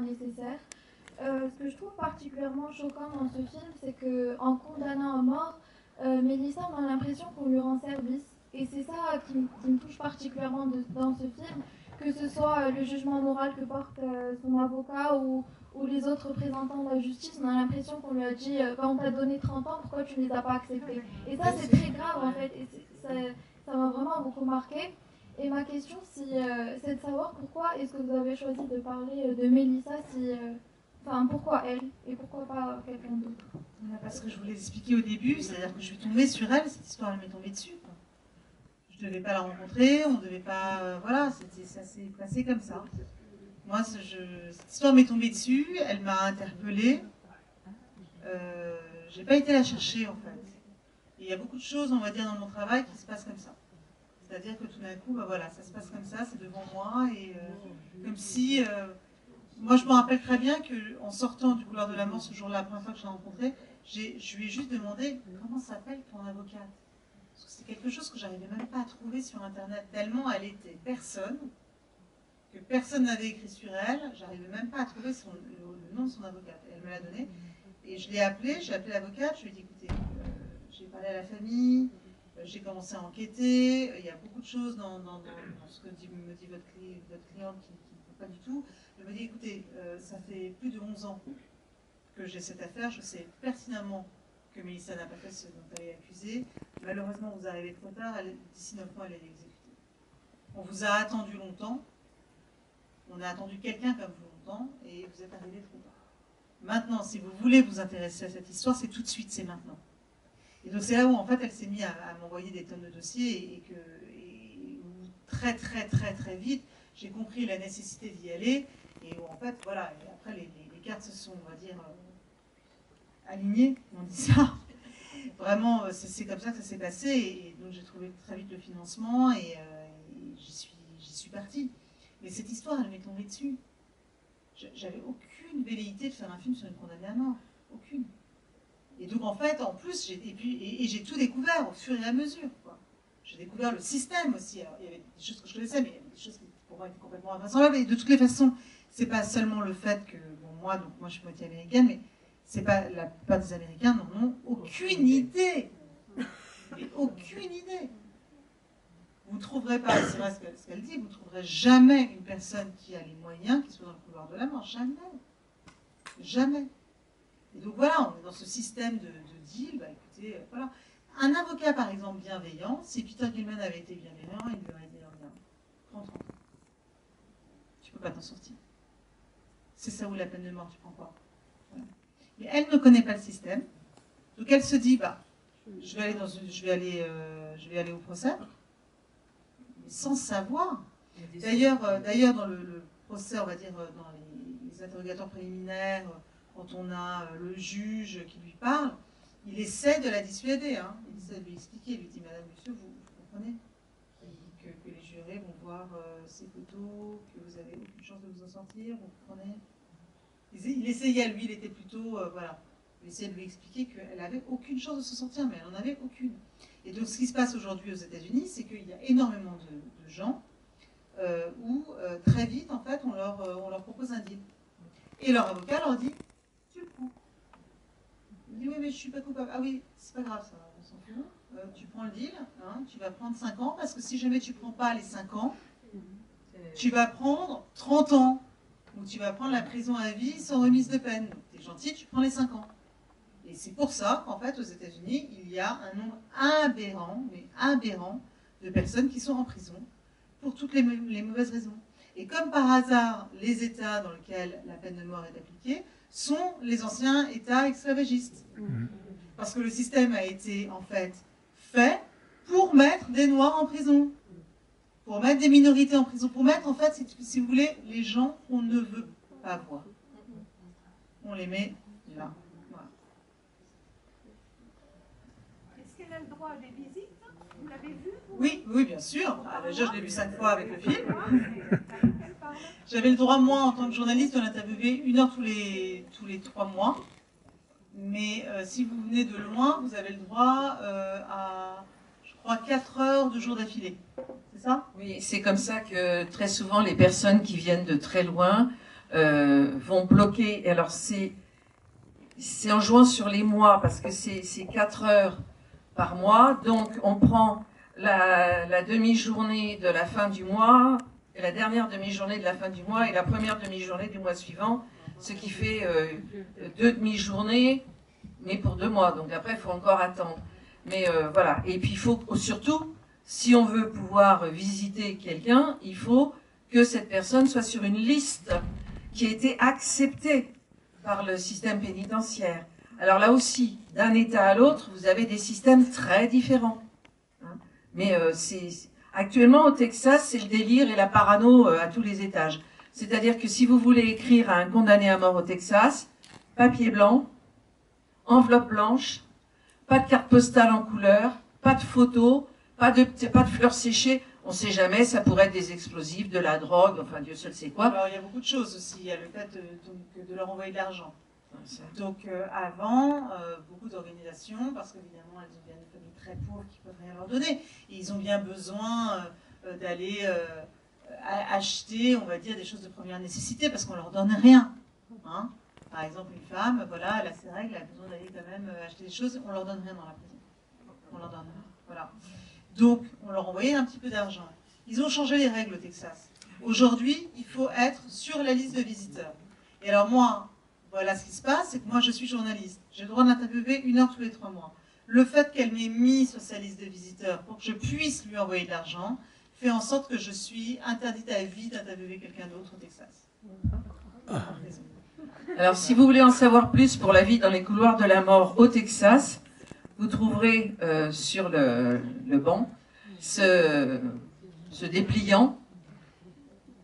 nécessaire. Ce que je trouve particulièrement choquant dans ce film, c'est qu'en condamnant à mort, Mélissa, on a l'impression qu'on lui rend service. Et c'est ça qui me touche particulièrement dans ce film, que ce soit le jugement moral que porte son avocat ou les autres représentants de la justice. On a l'impression qu'on lui a dit on t'a donné 30 ans, pourquoi tu ne les as pas acceptés? Et ça, c'est très grave en fait. Et ça m'a vraiment beaucoup marqué. Et ma question, c'est de savoir pourquoi est-ce que vous avez choisi de parler de Mélissa Enfin, pourquoi elle et pourquoi pas quelqu'un d'autre? Parce que je vous l'ai expliqué au début, c'est-à-dire que je suis tombée sur elle, cette histoire elle m'est tombée dessus. Quoi. Je ne devais pas la rencontrer, on ne devait pas... voilà, ça s'est passé comme ça. Moi, cette histoire m'est tombée dessus, elle m'a interpellée. Je n'ai pas été la chercher en fait. Et il y a beaucoup de choses, on va dire, dans mon travail qui se passent comme ça. C'est-à-dire que tout d'un coup, bah voilà, ça se passe comme ça, c'est devant moi, et comme si... moi, je me rappelle très bien qu'en sortant du couloir de la mort ce jour-là, la première fois que je l'ai rencontrée, je lui ai juste demandé comment s'appelle ton avocate. Parce que c'est quelque chose que j'arrivais même pas à trouver sur Internet, tellement elle était personne, que personne n'avait écrit sur elle, j'arrivais même pas à trouver le nom de son avocate. Elle me l'a donné, et je l'ai appelée, j'ai appelé l'avocate, je lui ai dit écoutez, j'ai parlé à la famille, j'ai commencé à enquêter, il y a beaucoup de choses dans ce que me dit votre cliente qui ne peut pas du tout. Elle me dit, écoutez, ça fait plus de 11 ans que j'ai cette affaire, je sais pertinemment que Mélissa n'a pas fait ce dont elle est accusée. Malheureusement, vous arrivez trop tard, d'ici 9 mois, elle est exécutée. On vous a attendu longtemps, on a attendu quelqu'un comme vous longtemps, et vous êtes arrivé trop tard. Maintenant, si vous voulez vous intéresser à cette histoire, c'est tout de suite, c'est maintenant. Et donc c'est là où en fait elle s'est mise à m'envoyer des tonnes de dossiers et où très vite j'ai compris la nécessité d'y aller et où en fait voilà, et après les cartes se sont, on va dire, alignées, on dit ça. Vraiment c'est comme ça que ça s'est passé et donc j'ai trouvé très vite le financement et j'y suis partie. Mais cette histoire elle m'est tombée dessus. J'avais aucune velléité de faire un film sur une condamnée à mort, aucune. Et donc en fait, en plus, j'ai tout découvert au fur et à mesure. J'ai découvert le système aussi. Alors, il y avait des choses que je connaissais, mais il y avait des choses qui pour moi étaient complètement invraisemblables. Et de toutes les façons, c'est pas seulement le fait que, bon, moi je suis moitié américaine, mais c'est pas la plupart des Américains n'en ont aucune idée. Mais aucune idée. Vous ne trouverez pas, c'est vrai ce qu'elle dit, vous ne trouverez jamais une personne qui a les moyens qui soit dans le couloir de la mort. Jamais. Jamais. Et donc voilà, on est dans ce système de deal, bah écoutez, voilà. Un avocat, par exemple, bienveillant, si Peter Gilman avait été bienveillant, il lui aurait dit, regarde, prends 30 ans. Tu peux pas t'en sortir. C'est ça où la peine de mort, tu prends quoi. Voilà. Mais elle ne connaît pas le système, donc elle se dit, bah, je vais aller au procès, mais sans savoir. D'ailleurs, dans le procès, on va dire, dans les interrogatoires préliminaires, quand on a le juge qui lui parle, il essaie de la dissuader, hein. Il essaie de lui expliquer, il lui dit, madame, monsieur, vous comprenez que les jurés vont voir ces photos, que vous avez aucune chance de vous en sortir, vous comprenez. Il essayait, lui, il était plutôt, voilà, il essayait de lui expliquer qu'elle n'avait aucune chance de s'en sortir, mais elle n'en avait aucune. Et donc ce qui se passe aujourd'hui aux États-Unis, c'est qu'il y a énormément de gens où très vite, en fait, on leur propose un deal. Et leur avocat leur dit, tu le prends. Il dit, oui, mais je ne suis pas coupable. Ah oui, c'est pas grave, ça, on s'en fout. Tu prends le deal, hein, tu vas prendre 5 ans, parce que si jamais tu ne prends pas les 5 ans, tu vas prendre 30 ans, ou tu vas prendre la prison à vie sans remise de peine. Donc, tu es gentil, tu prends les 5 ans. Et c'est pour ça qu'en fait, aux États-Unis, il y a un nombre aberrant de personnes qui sont en prison pour toutes les mauvaises raisons. Et comme par hasard, les États dans lesquels la peine de mort est appliquée sont les anciens États esclavagistes. Parce que le système a été, en fait pour mettre des Noirs en prison, pour mettre des minorités en prison, pour mettre, en fait, si vous voulez, les gens qu'on ne veut pas voir. On les met là. Voilà. Est-ce qu'elle a le droit à des visites? Vous l'avez vu? Oui, bien sûr. Déjà, je l'ai vu 5 fois avec le film. J'avais le droit, moi, en tant que journaliste, de l'interviewer 1 heure tous les 3 mois. Mais si vous venez de loin, vous avez le droit à, je crois, 4 heures de jour d'affilée. C'est ça? Oui, c'est comme ça que très souvent les personnes qui viennent de très loin vont bloquer. Et alors c'est en jouant sur les mois, parce que c'est 4 heures par mois, donc on prend la demi-journée de la fin du mois, et la dernière demi-journée de la fin du mois, et la première demi-journée du mois suivant, ce qui fait 2 demi-journées, mais pour 2 mois, donc après il faut encore attendre. Mais voilà, et puis il faut surtout, si on veut pouvoir visiter quelqu'un, il faut que cette personne soit sur une liste qui a été acceptée par le système pénitentiaire. Alors là aussi, d'un État à l'autre, vous avez des systèmes très différents. Mais actuellement, au Texas, c'est le délire et la parano à tous les étages. C'est-à-dire que si vous voulez écrire à un condamné à mort au Texas, papier blanc, enveloppe blanche, pas de carte postale en couleur, pas de photos, pas de fleurs séchées. On ne sait jamais, ça pourrait être des explosifs, de la drogue, enfin Dieu seul sait quoi. Alors il y a beaucoup de choses aussi. Il y a le fait de leur envoyer de l'argent. Donc avant, beaucoup d'organisations, parce qu'évidemment elles ont bien des familles très pauvres qui ne peuvent rien leur donner, et ils ont bien besoin d'aller acheter, on va dire, des choses de première nécessité, parce qu'on ne leur donne rien. Hein. Par exemple, une femme, voilà, elle a ses règles, elle a besoin d'aller quand même acheter des choses, on ne leur donne rien dans la prison. On leur donne rien. Voilà. Donc, on leur envoyait un petit peu d'argent. Ils ont changé les règles au Texas. Aujourd'hui, il faut être sur la liste de visiteurs. Et alors moi, voilà ce qui se passe, c'est que moi je suis journaliste. J'ai le droit de l'interviewer 1 heure tous les 3 mois. Le fait qu'elle m'ait mis sur sa liste de visiteurs pour que je puisse lui envoyer de l'argent, fait en sorte que je suis interdite à vie d'interviewer quelqu'un d'autre au Texas. Alors si vous voulez en savoir plus pour la vie dans les couloirs de la mort au Texas, vous trouverez sur le banc ce dépliant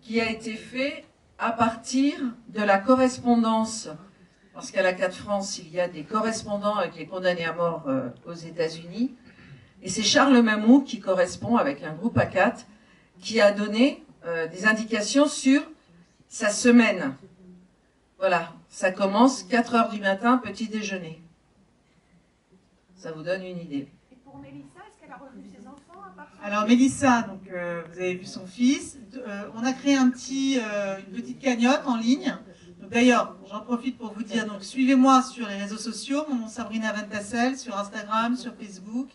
qui a été fait à partir de la correspondance, parce qu'à la 4 France, il y a des correspondants avec les condamnés à mort aux États-Unis, et c'est Charles Mamou qui correspond avec un groupe A4 qui a donné des indications sur sa semaine. Voilà, ça commence 4 heures du matin, petit déjeuner. Ça vous donne une idée. Et pour Mélissa, est-ce qu'elle a revu ses enfants à part ça? Alors Mélissa, donc, vous avez vu son fils, on a créé une petite cagnotte en ligne. D'ailleurs, j'en profite pour vous dire, donc suivez-moi sur les réseaux sociaux, mon nom Sabrina Van Tassel, sur Instagram, sur Facebook,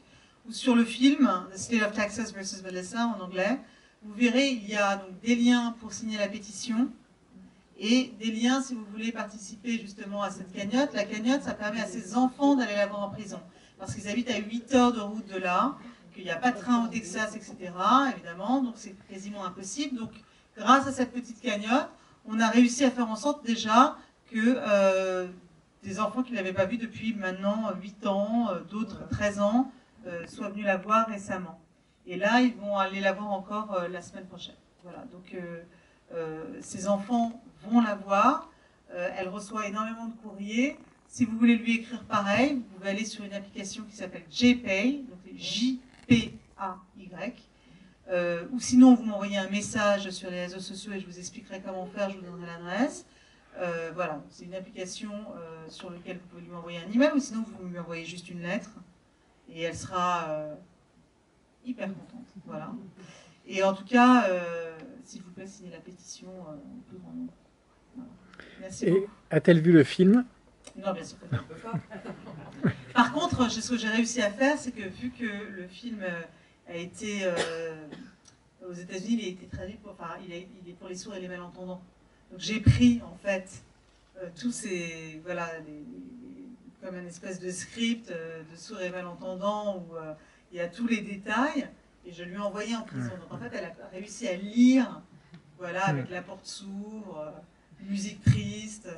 ou sur le film The State of Texas vs. Melissa en anglais. Vous verrez, il y a donc des liens pour signer la pétition, et des liens si vous voulez participer justement à cette cagnotte. La cagnotte, ça permet à ces enfants d'aller la voir en prison. Parce qu'ils habitent à 8 heures de route de là, qu'il n'y a pas de train au Texas, etc. Évidemment, donc c'est quasiment impossible. Donc, grâce à cette petite cagnotte, on a réussi à faire en sorte déjà que des enfants qui ne l'avaient pas vue depuis maintenant 8 ans, d'autres 13 ans, soient venus la voir récemment. Et là, ils vont aller la voir encore la semaine prochaine. Voilà, donc ces enfants vont la voir. Elle reçoit énormément de courriers. Si vous voulez lui écrire pareil, vous pouvez aller sur une application qui s'appelle JPay, donc J-P-A-Y, ou sinon vous m'envoyez un message sur les réseaux sociaux et je vous expliquerai comment faire, je vous donnerai l'adresse. Voilà, c'est une application sur laquelle vous pouvez lui envoyer un email, ou sinon vous lui envoyez juste une lettre et elle sera hyper contente. Voilà. Et en tout cas, s'il vous plaît, signez la pétition au plus grand nombre. Voilà. Merci beaucoup. A-t-elle vu le film? Non, bien sûr que je ne peux pas. Par contre, ce que j'ai réussi à faire, c'est que vu que le film a été aux États-Unis, il a été traduit pour, enfin, il est pour les sourds et les malentendants. Donc j'ai pris en fait tous ces, voilà, comme une espèce de script de sourds et malentendants où il y a tous les détails, et je lui ai envoyé en prison. Donc en fait, elle a réussi à lire, voilà, avec la porte s'ouvre. Musique triste,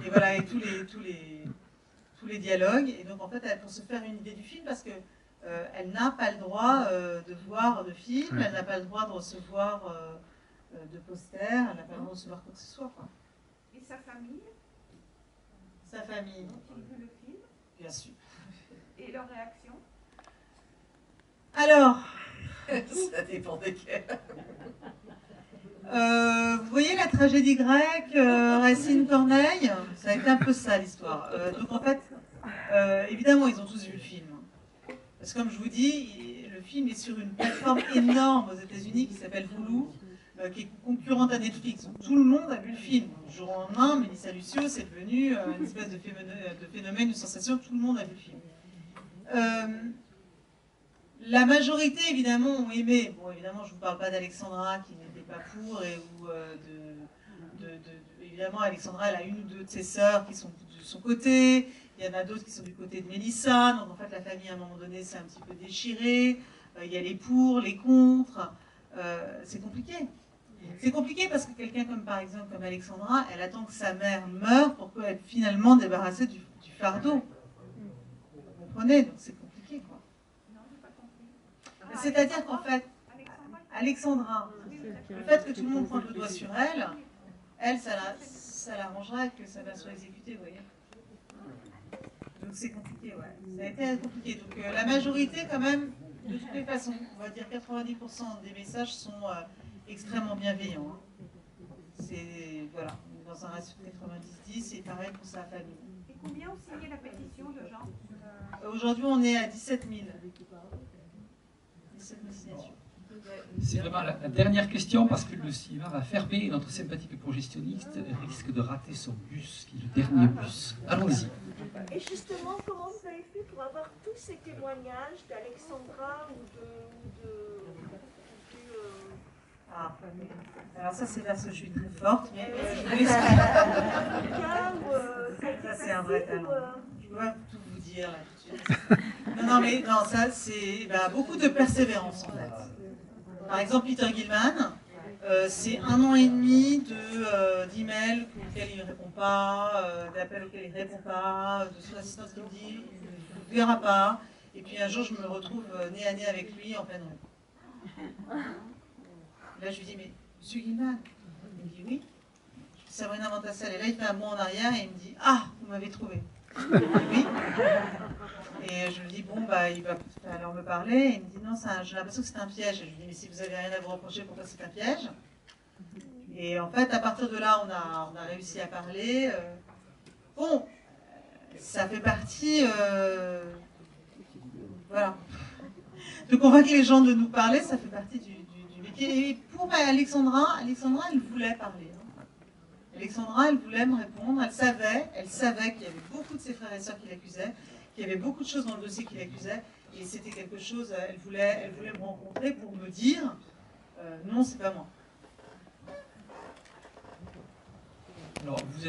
et voilà, et tous les dialogues. Et donc en fait, pour se faire une idée du film, parce que elle n'a pas le droit de voir de film, elle n'a pas le droit de recevoir de posters, elle n'a pas le droit de recevoir quoi que ce soit. Quoi. Et sa famille? Sa famille. Ont-ils vu le film? Bien sûr. Et leur réaction? Alors, ça dépend desquels. Vous voyez la tragédie grecque, Racine Corneille, ça a été un peu ça l'histoire. Donc en fait, évidemment, ils ont tous vu le film. Parce que comme je vous dis, le film est sur une plateforme énorme aux États-Unis qui s'appelle Hulu. qui est concurrente à Netflix. Tout le monde a vu le film. Du jour au lendemain, Mélissa Lucio, c'est devenu une espèce de phénomène, une sensation, tout le monde a vu le film. La majorité, évidemment, ont aimé. Bon, évidemment, je ne vous parle pas d'Alexandra, qui n'était pas pour, évidemment, Alexandra, elle a une ou deux de ses sœurs qui sont de son côté. Il y en a d'autres qui sont du côté de Mélissa. Donc, en fait, la famille, à un moment donné, s'est un petit peu déchirée. Il y a les pour, les contre. C'est compliqué. C'est compliqué parce que quelqu'un comme, par exemple, comme Alexandra, elle attend que sa mère meure pour être finalement débarrassée du fardeau. Vous comprenez? Donc, c'est compliqué, quoi. C'est-à-dire qu'en fait, Alexandra, le fait que tout le monde pointe le doigt sur elle, ça l'arrangerait que sa mère soit exécutée, vous voyez. Donc c'est compliqué, ouais. Ça a été compliqué. Donc la majorité, quand même, de toutes les façons, on va dire 90% des messages sont extrêmement bienveillants. Hein. C'est, voilà, on est dans un ratio de 90-10, et pareil pour sa famille. Et combien ont signé la pétition de gens Aujourd'hui, on est à 17 000. 17 000 signatures. C'est vraiment la dernière question, parce que le cinéma va fermer et notre sympathique progestionniste risque de rater son bus, qui est le dernier bus. Allons-y. Et justement, comment vous avez fait pour avoir tous ces témoignages d'Alexandra Alors ça, c'est parce que je suis très forte, mais ça, c'est un vrai talent. Je peux pas tout vous dire, là, tout de suite. Non, ça, c'est beaucoup de persévérance, en fait. Par exemple, Peter Gilman, c'est 1 an et demi d'emails auxquels il ne répond pas, d'appels auxquels il ne répond pas, de son assistante qui me dit « il ne verra pas ». Et puis un jour, je me retrouve nez à nez avec lui en pleine rue. Là, je lui dis « mais monsieur Gilman ?» Il me dit « oui ». Je dis « Sabrina Montassel ». Et là, il fait un bond en arrière et il me dit « ah, vous m'avez trouvé ». Je dis « oui ». Et je lui dis, bon, il va alors me parler. Et il me dit, non, j'ai l'impression que c'est un piège. Et je lui dis, mais si vous n'avez rien à vous reprocher, pourquoi c'est un piège? Et en fait, à partir de là, on a réussi à parler. Bon, ça fait partie, voilà. De convaincre les gens de nous parler, ça fait partie du métier. Et pour Alexandra, elle voulait parler. Alexandra, elle voulait me répondre. Elle savait qu'il y avait beaucoup de ses frères et sœurs qui l'accusaient. Il y avait beaucoup de choses dans le dossier qui l'accusaient, et c'était quelque chose, elle voulait me rencontrer pour me dire non, c'est pas moi. Alors, vous